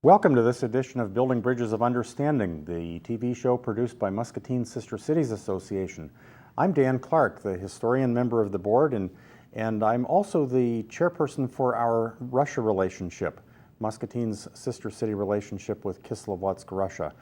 Welcome to this edition of Building Bridges of Understanding, the TV show produced by Muscatine Sister Cities Association. I'm Dan Clark, the historian member of the board, and I'm also the chairperson for our Russia relationship, Muscatine's sister city relationship with Kislovodsk, Russia.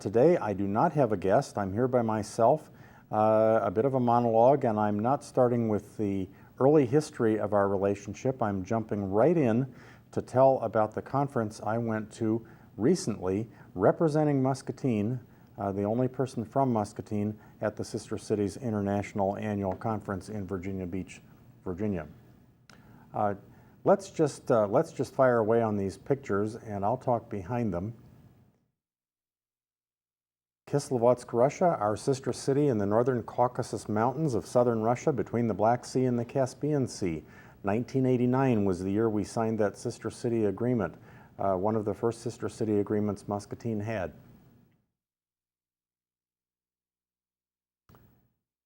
Today I do not have a guest. I'm here by myself, a bit of a monologue, and I'm not starting with the early history of our relationship. I'm jumping right in to tell about the conference I went to recently representing Muscatine, the only person from Muscatine at the Sister Cities International Annual Conference in Virginia Beach, Virginia. Let's just fire away on these pictures and I'll talk behind them. Kislovodsk, Russia, our sister city in the northern Caucasus Mountains of southern Russia between the Black Sea and the Caspian Sea. 1989 was the year we signed that sister city agreement, one of the first sister city agreements Muscatine had.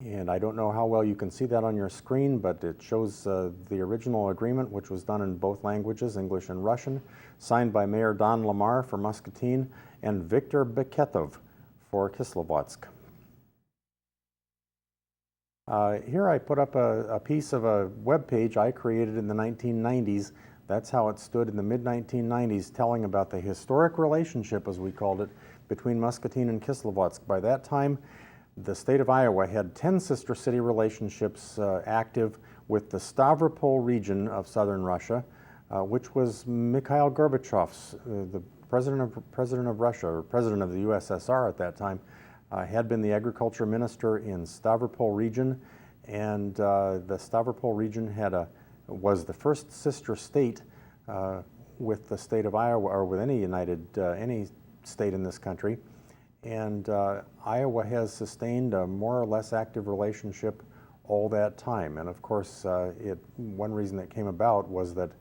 And I don't know how well you can see that on your screen, but it shows the original agreement, which was done in both languages, English and Russian, signed by Mayor Don Lamar for Muscatine and Viktor Beketov for Kislovodsk. Here I put up a piece of a web page I created in the 1990s. That's how it stood in the mid-1990s, telling about the historic relationship, as we called it, between Muscatine and Kislovodsk. By that time, the state of Iowa had 10 sister city relationships active with the Stavropol region of southern Russia, which was Mikhail Gorbachev's, the president of Russia, or president of the USSR at that time, had been the agriculture minister in Stavropol region, and the Stavropol region was the first sister state with the state of Iowa, or with any state in this country. And Iowa has sustained a more or less active relationship all that time. And of course, one reason it came about was that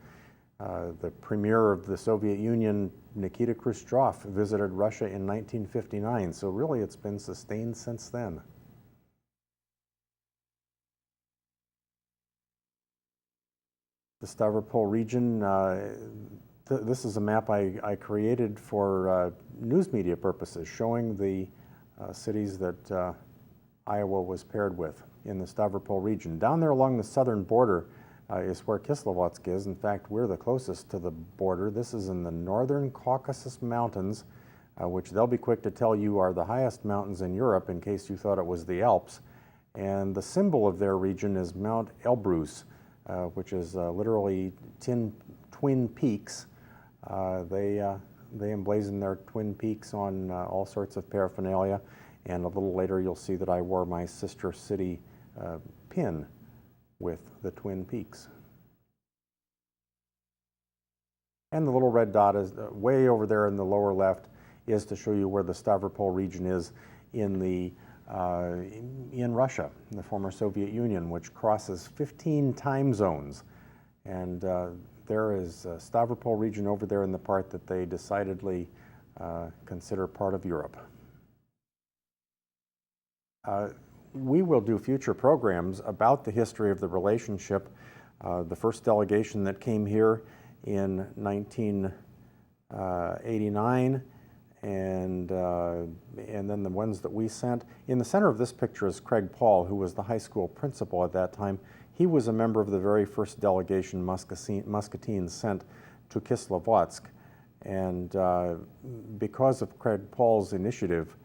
the premier of the Soviet Union, Nikita Khrushchev, visited Russia in 1959. So really it's been sustained since then. The Stavropol region, this is a map I created for news media purposes, showing the cities that Iowa was paired with in the Stavropol region. Down there along the southern border is where Kislovodsk is. In fact, we're the closest to the border. This is in the northern Caucasus Mountains, which they'll be quick to tell you are the highest mountains in Europe, in case you thought it was the Alps. And the symbol of their region is Mount Elbrus, which is literally twin peaks. They emblazon their twin peaks on all sorts of paraphernalia, and a little later you'll see that I wore my sister city pin with the twin peaks. And the little red dot is way over there in the lower left, is to show you where the Stavropol region is in Russia, in the former Soviet Union, which crosses 15 time zones. And there is a Stavropol region over there in the part that they decidedly consider part of Europe. We will do future programs about the history of the relationship. The first delegation that came here in 1989, and then the ones that we sent. In the center of this picture is Craig Paul, who was the high school principal at that time. He was a member of the very first delegation Muscatine sent to Kislovodsk, and because of Craig Paul's initiative,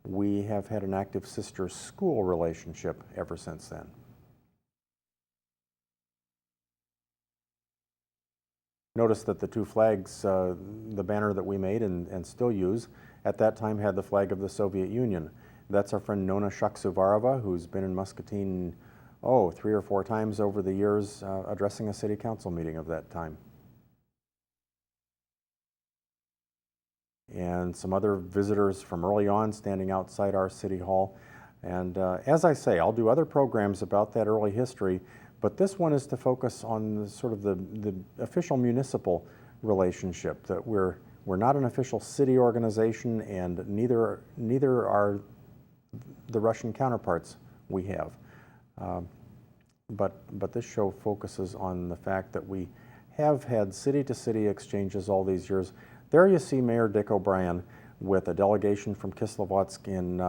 we have had an active sister school relationship ever since then. Notice that the two flags, the banner that we made and still use, at that time had the flag of the Soviet Union. That's our friend Nona Shaksuvarova, who's been in Muscatine, 3 or 4 times over the years, addressing a city council meeting of that time. And some other visitors from early on standing outside our city hall. And as I say, I'll do other programs about that early history, but this one is to focus on sort of the official municipal relationship, that we're not an official city organization, and neither are the Russian counterparts we have. But this show focuses on the fact that we have had city-to-city exchanges all these years. There you see Mayor Dick O'Brien with a delegation from Kislovodsk in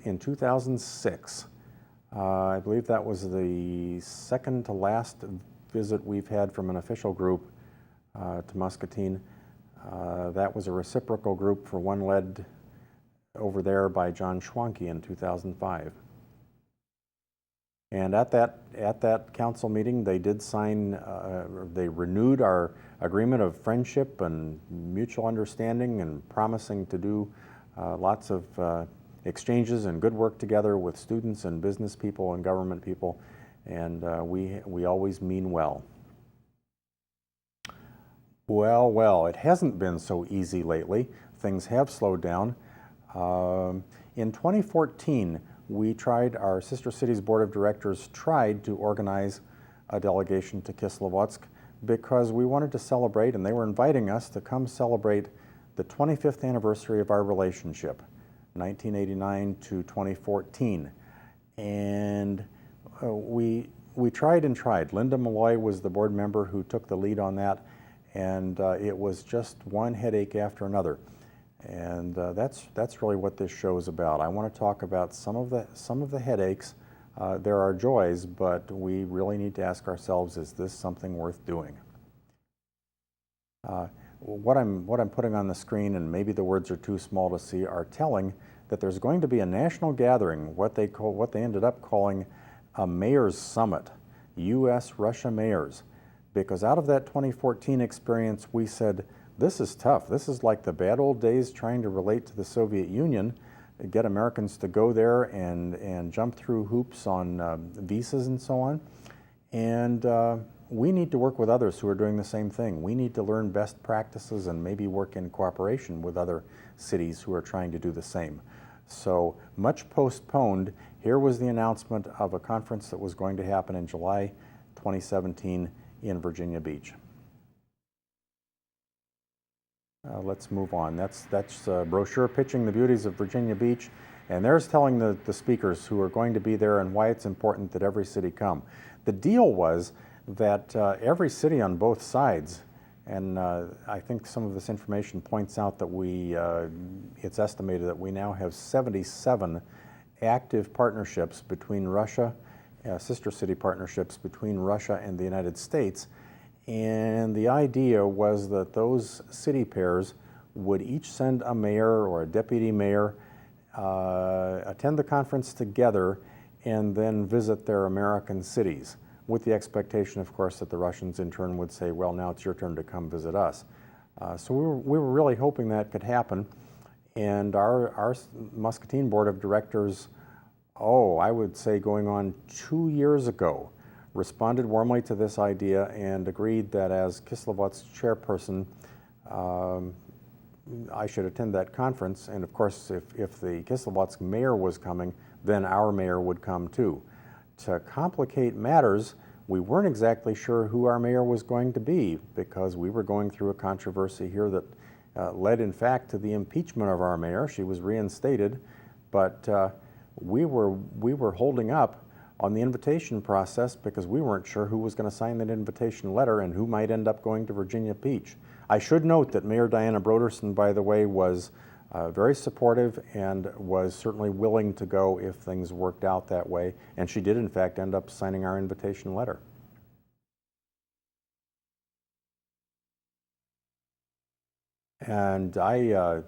in 2006. I believe that was the second to last visit we've had from an official group to Muscatine. That was a reciprocal group for one led over there by John Schwanke in 2005. And at that council meeting, they did sign, they renewed our agreement of friendship and mutual understanding and promising to do lots of exchanges and good work together with students and business people and government people. And we always mean well. Well, it hasn't been so easy lately. Things have slowed down. In 2014, our Sister Cities Board of Directors tried to organize a delegation to Kislovodsk because we wanted to celebrate, and they were inviting us to come celebrate the 25th anniversary of our relationship, 1989 to 2014. And we tried and tried. Linda Malloy was the board member who took the lead on that, and it was just one headache after another. And that's really what this show is about. I want to talk about some of the headaches. There are joys, but we really need to ask ourselves: is this something worth doing? What I'm putting on the screen, and maybe the words are too small to see, are telling that there's going to be a national gathering, what they ended up calling a Mayors Summit, U.S.-Russia mayors, because out of that 2014 experience, we said, this is tough. This is like the bad old days trying to relate to the Soviet Union, get Americans to go there and jump through hoops on visas and so on. And we need to work with others who are doing the same thing. We need to learn best practices and maybe work in cooperation with other cities who are trying to do the same. So much postponed, here was the announcement of a conference that was going to happen in July 2017 in Virginia Beach. Let's move on. That's a brochure pitching the beauties of Virginia Beach, and there's telling the speakers who are going to be there and why it's important that every city come. The deal was that every city on both sides, and I think some of this information points out that it's estimated that we now have 77 active partnerships between Russia, sister city partnerships between Russia and the United States. And the idea was that those city pairs would each send a mayor or a deputy mayor, attend the conference together, and then visit their American cities, with the expectation, of course, that the Russians in turn would say, well, now it's your turn to come visit us. So we were really hoping that could happen. And our Muscatine Board of Directors, I would say going on 2 years ago, responded warmly to this idea and agreed that as Kislovodsk's chairperson, I should attend that conference. And of course, if the Kislovodsk mayor was coming, then our mayor would come too. To complicate matters, we weren't exactly sure who our mayor was going to be, because we were going through a controversy here that led in fact to the impeachment of our mayor. She was reinstated, but we were holding up on the invitation process because we weren't sure who was going to sign that invitation letter and who might end up going to Virginia Beach. I should note that Mayor Diana Brodersen, by the way, was very supportive and was certainly willing to go if things worked out that way, and she did in fact end up signing our invitation letter. And I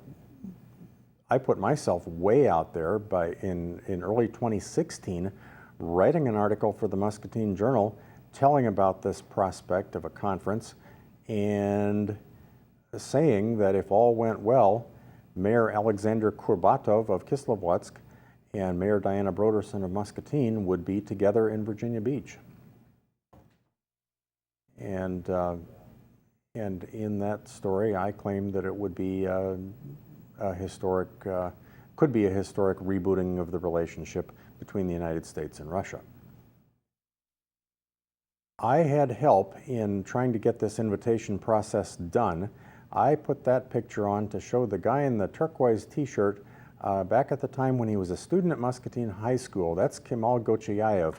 put myself way out there in early 2016, writing an article for the Muscatine Journal telling about this prospect of a conference and saying that if all went well, Mayor Alexander Kurbatov of Kislovodsk and Mayor Diana Brodersen of Muscatine would be together in Virginia Beach. And in that story, I claimed that it would be could be a historic rebooting of the relationship between the United States and Russia. I had help in trying to get this invitation process done. I put that picture on to show the guy in the turquoise t-shirt back at the time when he was a student at Muscatine High School. That's Kemal Gochayev.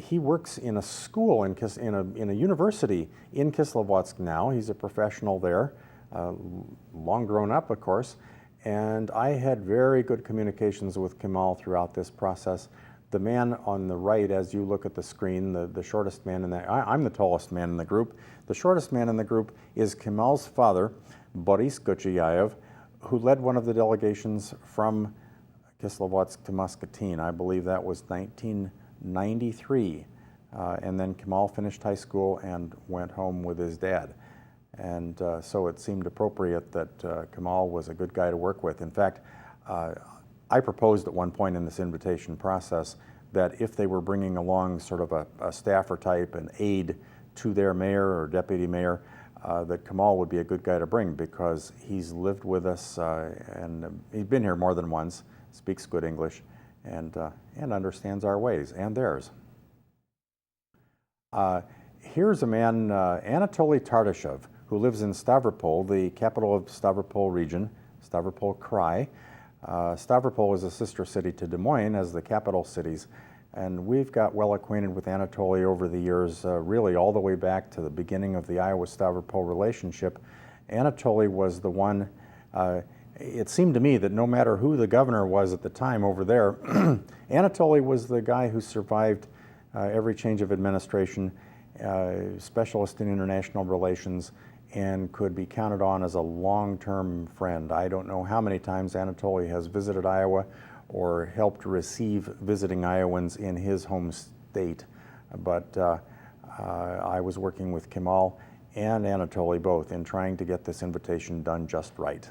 He works in a school in a university in Kislovodsk now. He's a professional there, long grown up, of course. And I had very good communications with Kemal throughout this process. The man on the right, as you look at the screen, the shortest man in that, I'm the tallest man in the group. The shortest man in the group is Kemal's father, Boris Gochayayev, who led one of the delegations from Kislovodsk to Muscatine. I believe that was 1993. And then Kemal finished high school and went home with his dad. And so it seemed appropriate that Kemal was a good guy to work with. In fact, I proposed at one point in this invitation process that if they were bringing along sort of a staffer type, an aide to their mayor or deputy mayor, that Kemal would be a good guy to bring because he's lived with us and he's been here more than once, speaks good English, and understands our ways and theirs. Here's a man, Anatoly Tardashev, who lives in Stavropol, the capital of Stavropol region, Stavropol Krai. Stavropol is a sister city to Des Moines as the capital cities, and we've got well acquainted with Anatoly over the years, really all the way back to the beginning of the Iowa-Stavropol relationship. Anatoly was the one, it seemed to me that no matter who the governor was at the time over there, Anatoly was the guy who survived every change of administration, specialist in international relations, and could be counted on as a long-term friend. I don't know how many times Anatoly has visited Iowa or helped receive visiting Iowans in his home state, but I was working with Kemal and Anatoly both in trying to get this invitation done just right.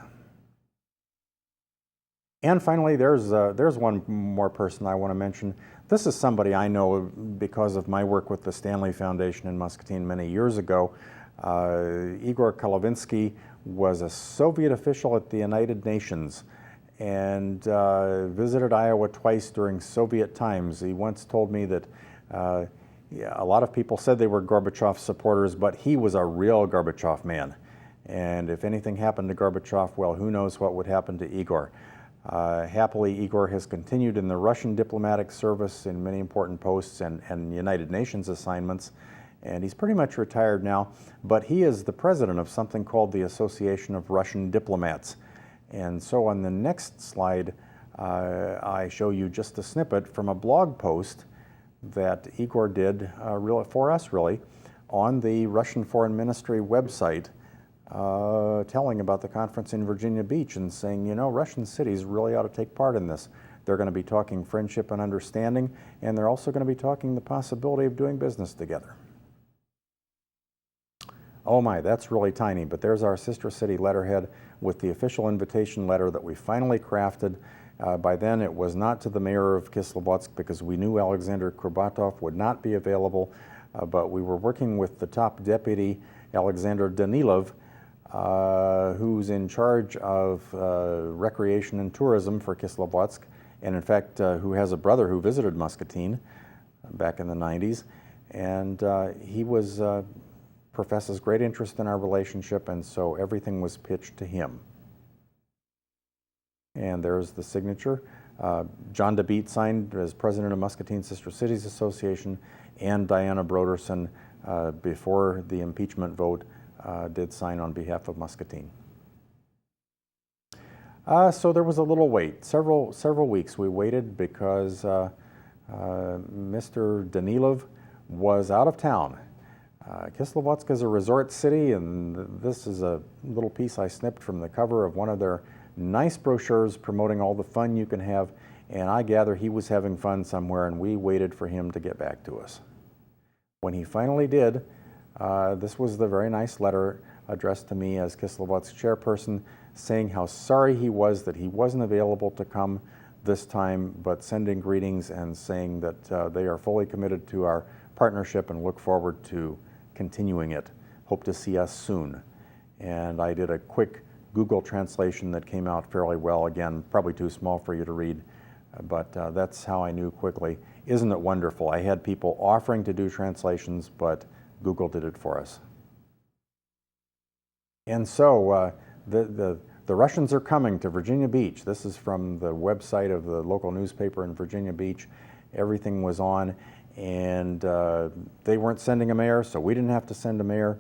And finally, there's one more person I want to mention. This is somebody I know because of my work with the Stanley Foundation in Muscatine many years ago. Igor Kolovinsky was a Soviet official at the United Nations and visited Iowa twice during Soviet times. He once told me that a lot of people said they were Gorbachev supporters, but he was a real Gorbachev man. And if anything happened to Gorbachev, well, who knows what would happen to Igor. Happily, Igor has continued in the Russian diplomatic service in many important posts and United Nations assignments, and he's pretty much retired now, but he is the president of something called the Association of Russian Diplomats. And so on the next slide, I show you just a snippet from a blog post that Igor did for us, really, on the Russian Foreign Ministry website, telling about the conference in Virginia Beach and saying, you know, Russian cities really ought to take part in this. They're going to be talking friendship and understanding, and they're also going to be talking the possibility of doing business together. Oh my, that's really tiny, but there's our sister city letterhead with the official invitation letter that we finally crafted. By then, it was not to the mayor of Kislovodsk because we knew Alexander Kurbatov would not be available, but we were working with the top deputy, Alexander Danilov, who's in charge of recreation and tourism for Kislovodsk, and in fact, who has a brother who visited Muscatine back in the 90s, and he professes great interest in our relationship, and so everything was pitched to him. And there's the signature. John DeBeat signed as president of Muscatine Sister Cities Association, and Diana Broderson, before the impeachment vote, did sign on behalf of Muscatine. So there was a little wait. Several weeks we waited because Mr. Danilov was out of town. Kislovodsk is a resort city, and this is a little piece I snipped from the cover of one of their nice brochures promoting all the fun you can have, and I gather he was having fun somewhere, and we waited for him to get back to us. When he finally did, this was the very nice letter addressed to me as Kislovodsk chairperson, saying how sorry he was that he wasn't available to come this time, but sending greetings and saying that they are fully committed to our partnership and look forward to continuing it. Hope to see us soon. And I did a quick Google translation that came out fairly well. Again, probably too small for you to read, but that's how I knew quickly. Isn't it wonderful? I had people offering to do translations, but Google did it for us. And so the Russians are coming to Virginia Beach. This is from the website of the local newspaper in Virginia Beach. Everything was on. and they weren't sending a mayor, so we didn't have to send a mayor,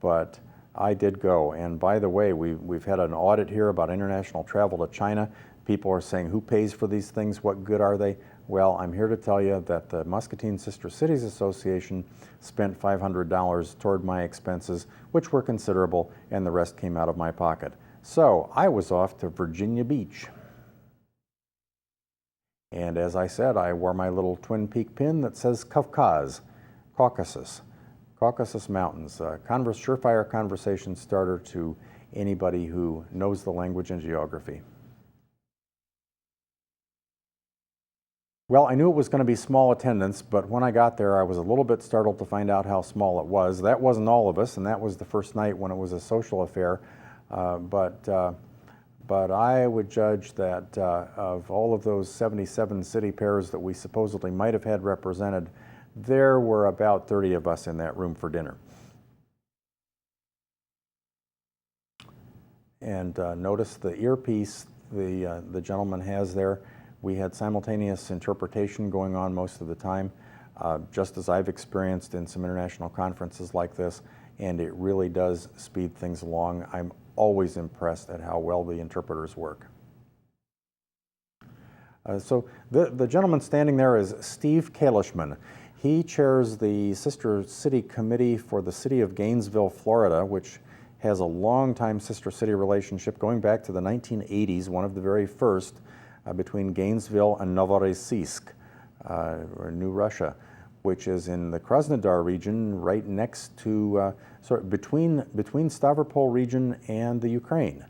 but I did go. And by the way, we've had an audit here about international travel to China. People are saying, who pays for these things? What good are they? Well, I'm here to tell you that the Muscatine Sister Cities Association spent $500 toward my expenses, which were considerable, and the rest came out of my pocket. So I was off to Virginia Beach. And as I said, I wore my little Twin Peak pin that says Kavkaz, Caucasus Mountains. Surefire conversation starter to anybody who knows the language and geography. Well, I knew it was going to be small attendance, but when I got there, I was a little bit startled to find out how small it was. That wasn't all of us, and that was the first night when it was a social affair. But I would judge that of all of those 77 city pairs that we supposedly might have had represented, there were about 30 of us in that room for dinner. And notice the earpiece the gentleman has there. We had simultaneous interpretation going on most of the time, just as I've experienced in some international conferences like this, and it really does speed things along. I'm always impressed at how well the interpreters work. So the gentleman standing there is Steve Kalishman. He chairs the Sister City Committee for the city of Gainesville, Florida, which has a long-time sister city relationship going back to the 1980s, one of the very first, between Gainesville and Novorossiysk, or New Russia, which is in the Krasnodar region, right next to, between Stavropol region and the Ukraine.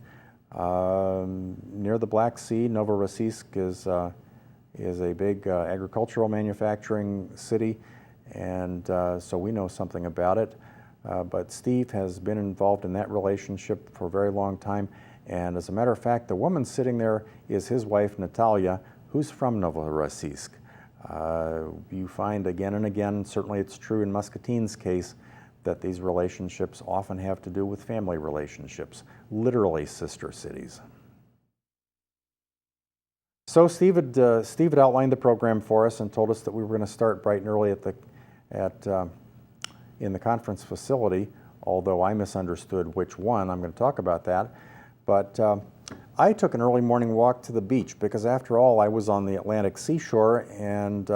Near the Black Sea, Novorossiysk is a big agricultural manufacturing city, and so we know something about it. But Steve has been involved in that relationship for a very long time. And as a matter of fact, the woman sitting there is his wife, Natalia, who's from Novorossiysk. You find again and again, certainly it's true in Muscatine's case, that these relationships often have to do with family relationships, literally sister cities. So Steve had outlined the program for us and told us that we were going to start bright and early in the conference facility, although I misunderstood which one. I'm going to talk about that. But I took an early morning walk to the beach because, after all, I was on the Atlantic seashore, and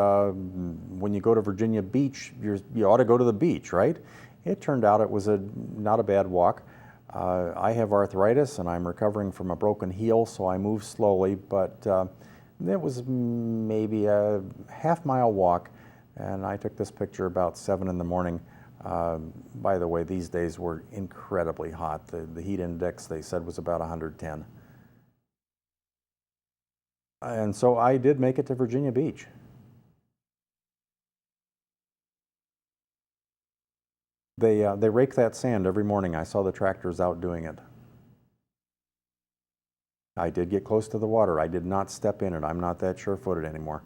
when you go to Virginia Beach, you ought to go to the beach, right? It turned out it was not a bad walk. I have arthritis, and I'm recovering from a broken heel, so I move slowly, but it was maybe a half-mile walk, and I took this picture about 7 in the morning. By the way, these days were incredibly hot. The heat index, they said, was about 110. And so I did make it to Virginia Beach. They rake that sand every morning. I saw the tractors out doing it. I did get close to the water. I did not step in it. I'm not that sure-footed anymore.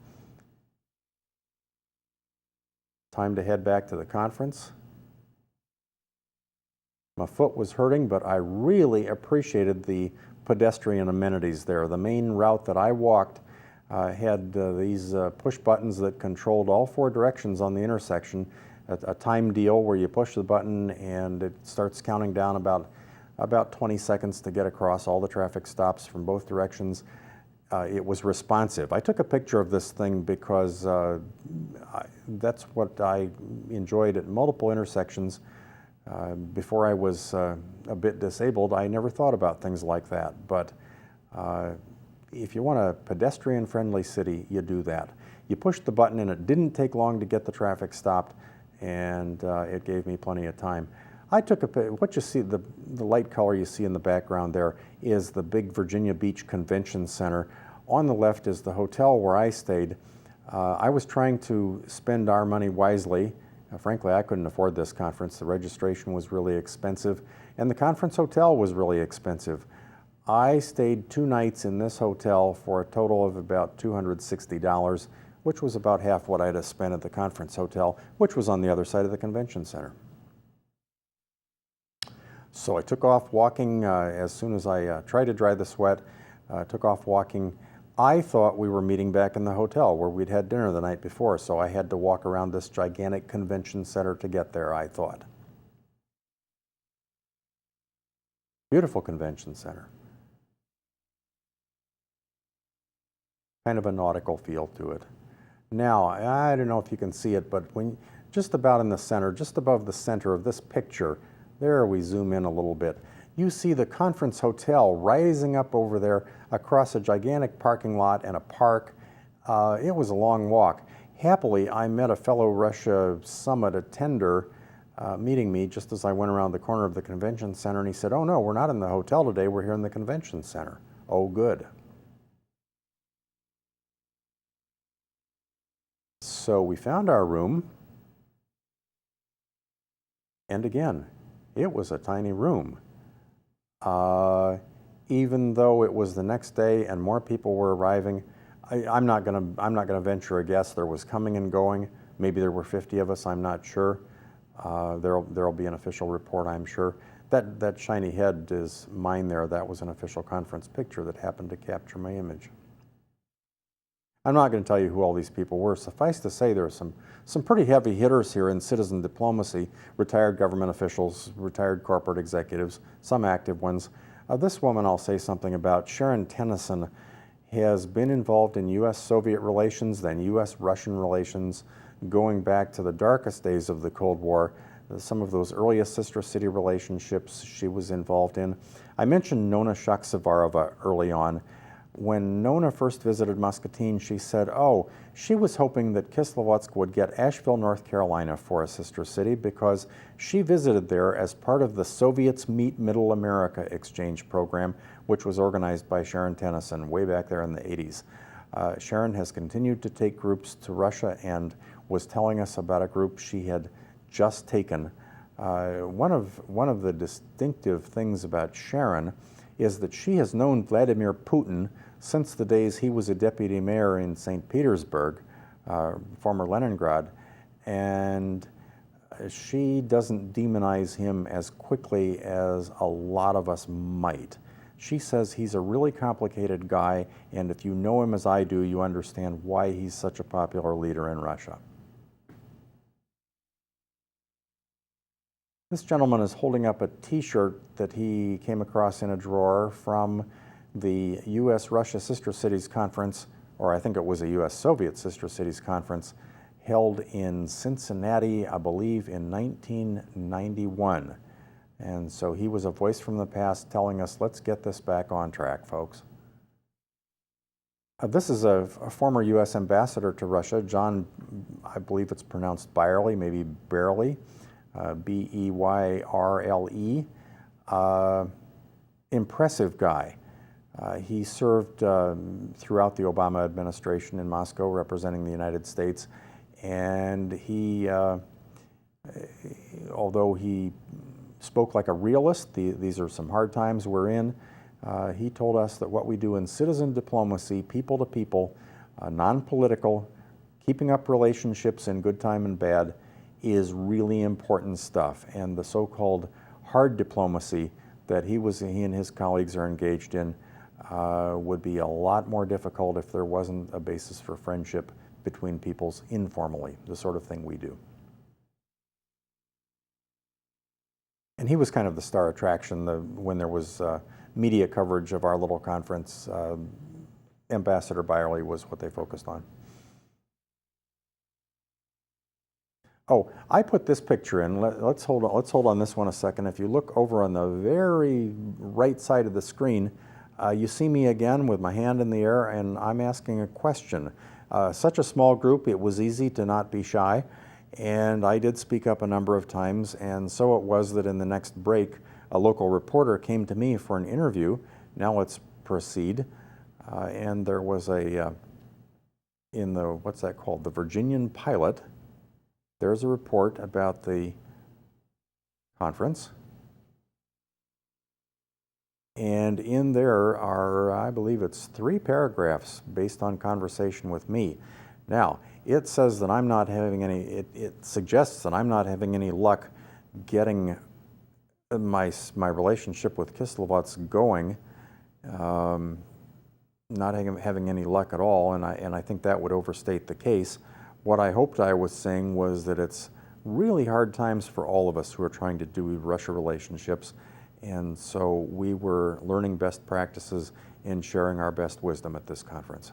Time to head back to the conference. My foot was hurting, but I really appreciated the pedestrian amenities there. The main route that I walked had these push buttons that controlled all 4 directions on the intersection. A time deal where you push the button and it starts counting down about 20 seconds to get across all the traffic stops from both directions. It was responsive. I took a picture of this thing because that's what I enjoyed at multiple intersections. Before I was a bit disabled, I never thought about things like that. But if you want a pedestrian-friendly city, you do that. You push the button, and it didn't take long to get the traffic stopped, and it gave me plenty of time. I took what you see, the light color you see in the background there is the big Virginia Beach Convention Center. On the left is the hotel where I stayed. I was trying to spend our money wisely. Frankly, I couldn't afford this conference. The registration was really expensive, and the conference hotel was really expensive. I stayed 2 nights in this hotel for a total of about $260, which was about half what I'd have spent at the conference hotel, which was on the other side of the convention center. So I took off walking as soon as I tried to dry the sweat, took off walking I thought we were meeting back in the hotel where we'd had dinner the night before, so I had to walk around this gigantic convention center to get there, I thought. Beautiful convention center. Kind of a nautical feel to it. Now, I don't know if you can see it, but when just about in the center, just above the center of this picture, there we zoom in a little bit, you see the conference hotel rising up over there across a gigantic parking lot and a park. It was a long walk. Happily, I met a fellow Russia Summit attender meeting me just as I went around the corner of the convention center, and he said, "Oh no, we're not in the hotel today, we're here in the convention center." Oh, good. So we found our room, and again, it was a tiny room. Even though it was the next day and more people were arriving, I'm not gonna venture a guess. There was coming and going. Maybe there were 50 of us. I'm not sure. There'll be an official report, I'm sure. That shiny head is mine there. That was an official conference picture that happened to capture my image. I'm not going to tell you who all these people were. Suffice to say, there are some pretty heavy hitters here in citizen diplomacy, retired government officials, retired corporate executives, some active ones. This woman I'll say something about. Sharon Tennyson has been involved in U.S.-Soviet relations, then U.S.-Russian relations, going back to the darkest days of the Cold War. Some of those earliest sister city relationships she was involved in. I mentioned Nona Shaksavarova early on. When Nona first visited Muscatine, she said, oh, she was hoping that Kislovodsk would get Asheville, North Carolina for a sister city because she visited there as part of the Soviets Meet Middle America exchange program, which was organized by Sharon Tennyson way back there in the 80s. Sharon has continued to take groups to Russia and was telling us about a group she had just taken. One of the distinctive things about Sharon is that she has known Vladimir Putin since the days he was a deputy mayor in St. Petersburg, former Leningrad, and she doesn't demonize him as quickly as a lot of us might. She says he's a really complicated guy, and if you know him as I do, you understand why he's such a popular leader in Russia. This gentleman is holding up a t-shirt that he came across in a drawer from the U.S.-Russia Sister Cities Conference, or I think it was a U.S.-Soviet Sister Cities Conference, held in Cincinnati, I believe, in 1991. And so he was a voice from the past telling us, let's get this back on track, folks. This is a former U.S. ambassador to Russia, John, I believe it's pronounced Byerly, maybe Barely. B-E-Y-R-L-E. Impressive guy. He served throughout the Obama administration in Moscow representing the United States, and he, although he spoke like a realist, these are some hard times we're in, he told us that what we do in citizen diplomacy, people to people, non-political, keeping up relationships in good time and bad, is really important stuff, and the so-called hard diplomacy that he and his colleagues are engaged in would be a lot more difficult if there wasn't a basis for friendship between peoples informally, the sort of thing we do. And he was kind of the star attraction when there was media coverage of our little conference. Ambassador Byerly was what they focused on. Oh, I put this picture in. Let's hold on this one a second. If you look over on the very right side of the screen, you see me again with my hand in the air, and I'm asking a question. Such a small group, it was easy to not be shy, and I did speak up a number of times, and so it was that in the next break, a local reporter came to me for an interview. Now let's proceed. And there was in the, what's that called, the Virginian Pilot, there's a report about the conference, and in there are, I believe it's 3 paragraphs based on conversation with me. Now, it says that I'm not having any, it suggests that I'm not having any luck getting my relationship with Kislovodsk going. not having any luck at all, and I think that would overstate the case. What I hoped I was saying was that it's really hard times for all of us who are trying to do Russia relationships, and so we were learning best practices and sharing our best wisdom at this conference.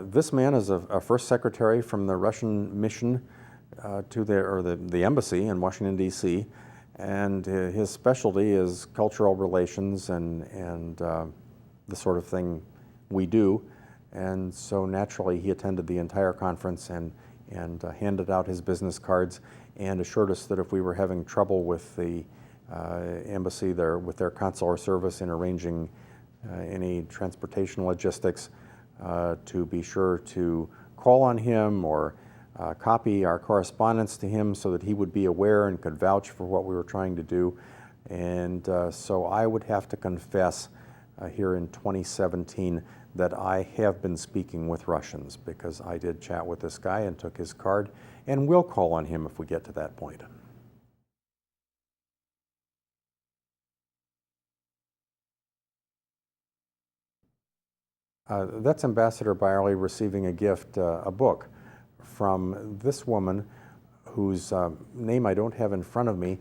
This man is a first secretary from the Russian mission to the embassy in Washington, D.C., and his specialty is cultural relations and the sort of thing we do. And so naturally he attended the entire conference and handed out his business cards and assured us that if we were having trouble with the embassy with their consular service in arranging any transportation logistics, to be sure to call on him or copy our correspondence to him so that he would be aware and could vouch for what we were trying to do. And so I would have to confess here in 2017 that I have been speaking with Russians, because I did chat with this guy and took his card, and will call on him if we get to that point. That's Ambassador Byerly receiving a gift, a book, from this woman whose name I don't have in front of me.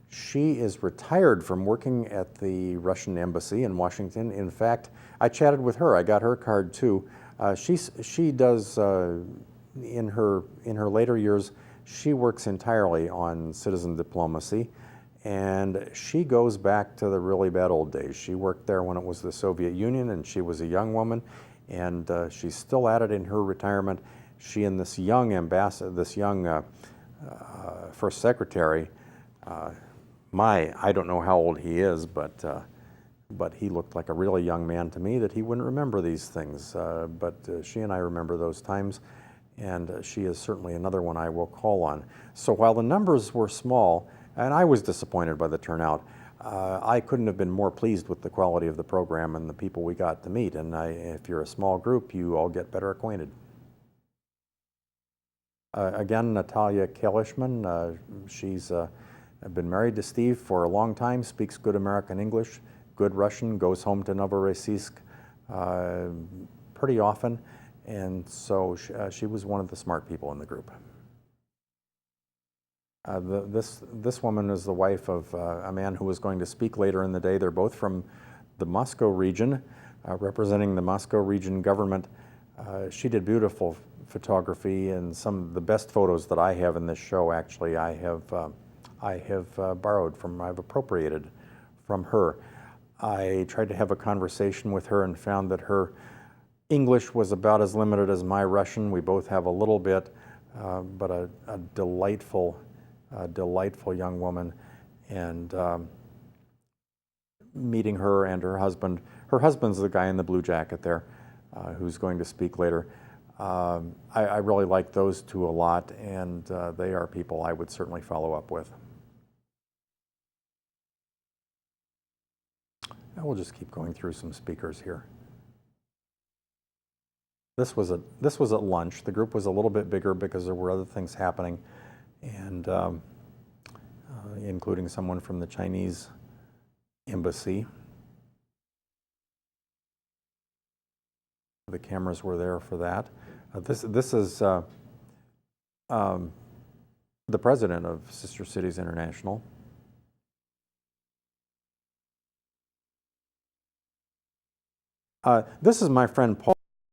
She is retired from working at the Russian embassy in Washington. In fact, I chatted with her. I got her card too. She does, in her later years, she works entirely on citizen diplomacy, and she goes back to the really bad old days. She worked there when it was the Soviet Union, and she was a young woman, and she's still at it in her retirement. She and this young ambassador, this young first secretary, I don't know how old he is, but he looked like a really young man to me, that he wouldn't remember these things. But she and I remember those times, and she is certainly another one I will call on. So while the numbers were small, and I was disappointed by the turnout, I couldn't have been more pleased with the quality of the program and the people we got to meet. And if you're a small group, you all get better acquainted. Again, Natalia Kalishman, she's been married to Steve for a long time, speaks good American English, good Russian, goes home to Novorossiysk pretty often, and so she was one of the smart people in the group. This woman is the wife of a man who is going to speak later in the day. They're both from the Moscow region, representing the Moscow region government. She did beautiful photography, and some of the best photos that I have in this show, actually, I have borrowed from, I've appropriated from her. I tried to have a conversation with her and found that her English was about as limited as my Russian. We both have a little bit, but a delightful young woman. And meeting her and her husband's the guy in the blue jacket there, who's going to speak later. I really like those two a lot, and they are people I would certainly follow up with. And we'll just keep going through some speakers here. This was at lunch. The group was a little bit bigger because there were other things happening, and including someone from the Chinese embassy. The cameras were there for that. This is the president of Sister Cities International. This is my friend Paul.